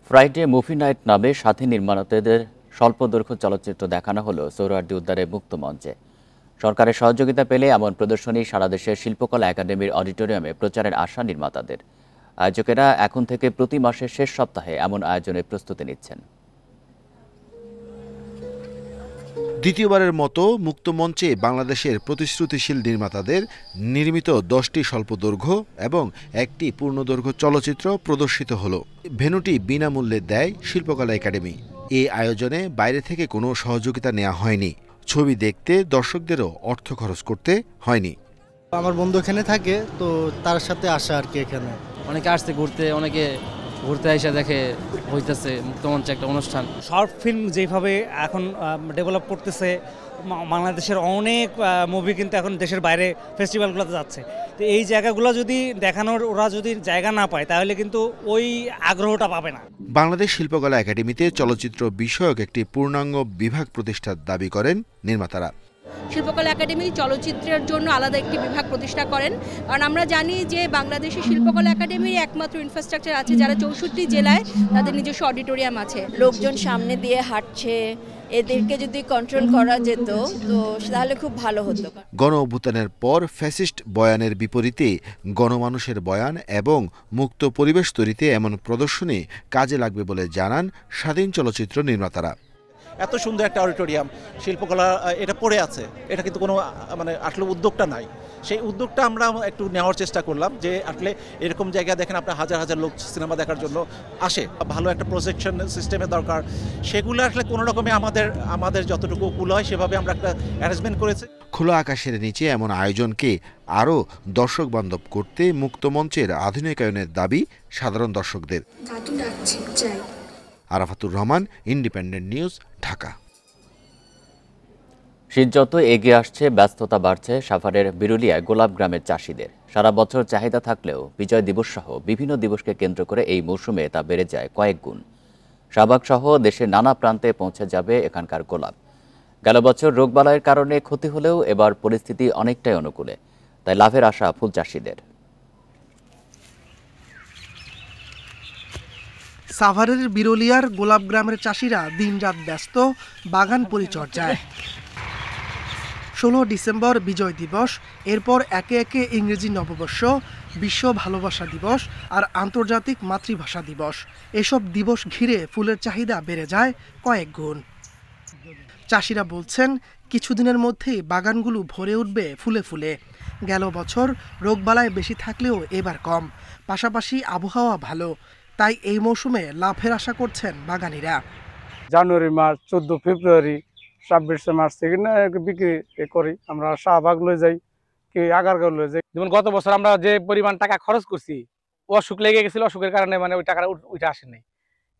Friday movie night নামে সাথী নির্মাতাদের স্বল্পদৈর্ঘ্য চলচ্চিত্র দেখানো হলো সোহরাওয়ার্দী উদ্যানে মুক্ত মঞ্চে। সরকারের সহযোগিতা পেলে এমন প্রদর্শনী সারা দেশের শিল্পকলা একাডেমির অডিটোরিয়ামে প্রচারের আশা নির্মাতাদের। আয়োজকেরা এখন থেকে প্রতি মাসের শেষ সপ্তাহে এমন আয়োজনের প্রস্তুতি নিচ্ছেন। দ্বিতীয়বারের মতো মুক্তমঞ্চে বাংলাদেশের প্রতিশ্রুতিশীল নির্মাতাদের নির্মিত 10টি স্বল্পদৈর্ঘ্য এবং একটি পূর্ণদৈর্ঘ্য চলচ্চিত্র প্রদর্শিত হলো। ভেন্যুটি বিনামূল্যে দেয় শিল্পকলা একাডেমি। এই আয়োজনে বাইরে থেকে কোনো সহযোগিতা নেওয়া হয়নি। ছবি দেখতে দর্শকদেরও অর্থ খরচ করতে হয়নি। আমার বন্ধু এখানে থাকে, তো তার সাথে আসা আর কি। এখানে অনেকে আসছে ঘুরতে, অনেকে ঘুরতে এসে দেখে হইতেছে মুক্তমঞ্চে একটা অনুষ্ঠান। শর্ট ফিল্ম যেভাবে এখন ডেভেলপ করতেছে, বাংলাদেশের অনেক মুভি কিন্তু এখন দেশের বাইরে ফেস্টিভ্যালগুলোতে যাচ্ছে। তো এই জায়গাগুলো যদি দেখানোর ওরা যদি জায়গা না পায়, তাহলে কিন্তু ওই আগ্রহটা পাবে না। বাংলাদেশ শিল্পকলা একাডেমিতে চলচ্চিত্র বিষয়ক একটি পূর্ণাঙ্গ বিভাগ প্রতিষ্ঠার দাবি করেন নির্মাতারা। শিল্পকলা একাডেমি চলচ্চিত্রের জন্য আলাদা একটি বিভাগ প্রতিষ্ঠা করেন, কারণ আমরা জানি যে বাংলাদেশের শিল্পকলা একাডেমির একমাত্র ইনফ্রাস্ট্রাকচার আছে যারা 64 জেলায় তাদের নিজস্ব অডিটোরিয়াম আছে। লোকজন সামনে দিয়ে হাঁটছে, এদেরকে যদি কন্ট্রোল করা যেত তো তাহলে খুব ভালো হতো। গণ অভ্যুত্থানের পর ফ্যাসিস্ট বয়ানের বিপরীতে গণমানুষের বয়ান এবং মুক্ত পরিবেশ তৈরিতে এমন প্রদর্শনী কাজে লাগবে বলে জানান স্বাধীন চলচ্চিত্র নির্মাতারা। এত সুন্দর একটা অডিটোরিয়াম, শিল্পকলা এটা পড়ে আছে, এটা কিন্তু কোনো মানে আসলে উদ্যোগটা নাই। সেই উদ্যোগটা আমরা একটু নেওয়ার চেষ্টা করলাম, যে আসলে এরকম জায়গা দেখেন আপনার হাজার হাজার লোক সিনেমা দেখার জন্য আসে, ভালো একটা প্রজেকশন সিস্টেমের দরকার। সেগুলো আসলে কোনো রকমে আমাদের যতটুকু কুল হয় সেভাবে আমরা একটা অ্যারেঞ্জমেন্ট করেছি। খোলা আকাশের নিচে এমন আয়োজনকে আরও দর্শক বান্ধব করতে মুক্তমঞ্চের আধুনিকায়নের দাবি সাধারণ দর্শকদের। Arafatur Rahman, independent news, Dhaka. শীত যত এগিয়ে আসছে, ব্যস্ততা বাড়ছে সাভারের বিরুলিয়ায় গোলাপ গ্রামের চাষিদের। সারা বছর চাহিদা থাকলেও বিজয় দিবস সহ বিভিন্ন দিবসকে কেন্দ্র করে এই মৌসুমে তা বেড়ে যায় কয়েক গুণ। শাহবাগ সহ দেশের নানা প্রান্তে পৌঁছে যাবে এখানকার গোলাপ। গেল বছর রোগবালাইয়ের কারণে ক্ষতি হলেও এবার পরিস্থিতি অনেকটাই অনুকূলে, তাই লাভের আশা ফুল চাষিদের। সাভারের বিরুলিয়ার গোলাপ গ্রামের চাষিরা দিনরাত ব্যস্ত বাগান পরিচর্যায়। 16 ডিসেম্বর বিজয় দিবস, এরপর একে একে ইংরেজি নববর্ষ, বিশ্ব ভালোবাসা দিবস আর আন্তর্জাতিক মাতৃভাষা দিবস। এসব দিবস ঘিরে ফুলের চাহিদা বেড়ে যায় কয়েক গুণ। চাষিরা বলছেন কিছুদিনের মধ্যেই বাগানগুলো ভরে উঠবে ফুলে ফুলে। গেল বছর রোগবালাই বেশি থাকলেও এবার কম, পাশাপাশি আবহাওয়া ভালো, তাই এই মৌসুমে লাভের আশা করছেন বাগানীরা। জানুয়ারি মাস, 14 ফেব্রুয়ারি, 26 মার্চ থেকে বিক্রি করি। আমরা শাহবাগ লয়ে যাই, কি আগারগাঁও লয়ে যাই। যেমন গত বছর আমরা যে পরিমাণ টাকা খরচ করছি, অসুখ লেগে গেছিল, অসুখের কারণে মানে ওই টাকাটা ওইটা আসে নাই।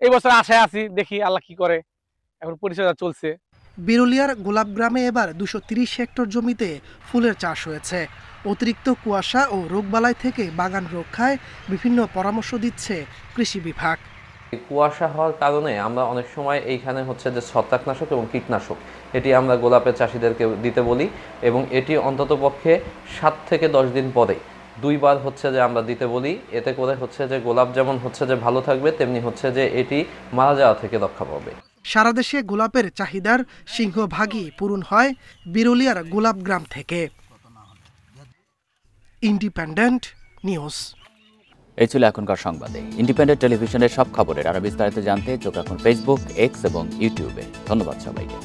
এই বছর আশায় আছি, দেখি আল্লাহ কি করে, এখন পরিচর্যা চলছে। বিরুলিয়ার গোলাপ গ্রামে এবার 230 হেক্টর জমিতে ফুলের চাষ হয়েছে। অতিরিক্ত কুয়াশা ও রোগবালাই থেকে বাগান রক্ষায় বিভিন্ন পরামর্শ দিচ্ছে কৃষি বিভাগ। কুয়াশা হওয়ার কারণে আমরা অনেক সময় এইখানে হচ্ছে যে ছত্রাকনাশক এবং কীটনাশক এটি আমরা গোলাপের চাষিদেরকে দিতে বলি, এবং এটি অন্ততপক্ষে 7 থেকে 10 দিন পরে 2 বার হচ্ছে যে আমরা দিতে বলি। এতে করে হচ্ছে যে গোলাপ যেমন হচ্ছে যে ভালো থাকবে, তেমনি হচ্ছে যে এটি মারা যাওয়া থেকে রক্ষা পাবে। সারা দেশে গোলাপের চাহিদার সিংহভাগই পূরণ হয় বিরুলিয়ার গোলাপ গ্রাম থেকে। Independent news. এই ছিল এখনকার সংবাদে। ইন্ডিপেন্ডেন্ট টেলিভিশনের সব খবরের আরো বিস্তারিত জানতে চোখ রাখুন ফেসবুক, এক্স এবং ইউটিউবে। ধন্যবাদ সবাইকে।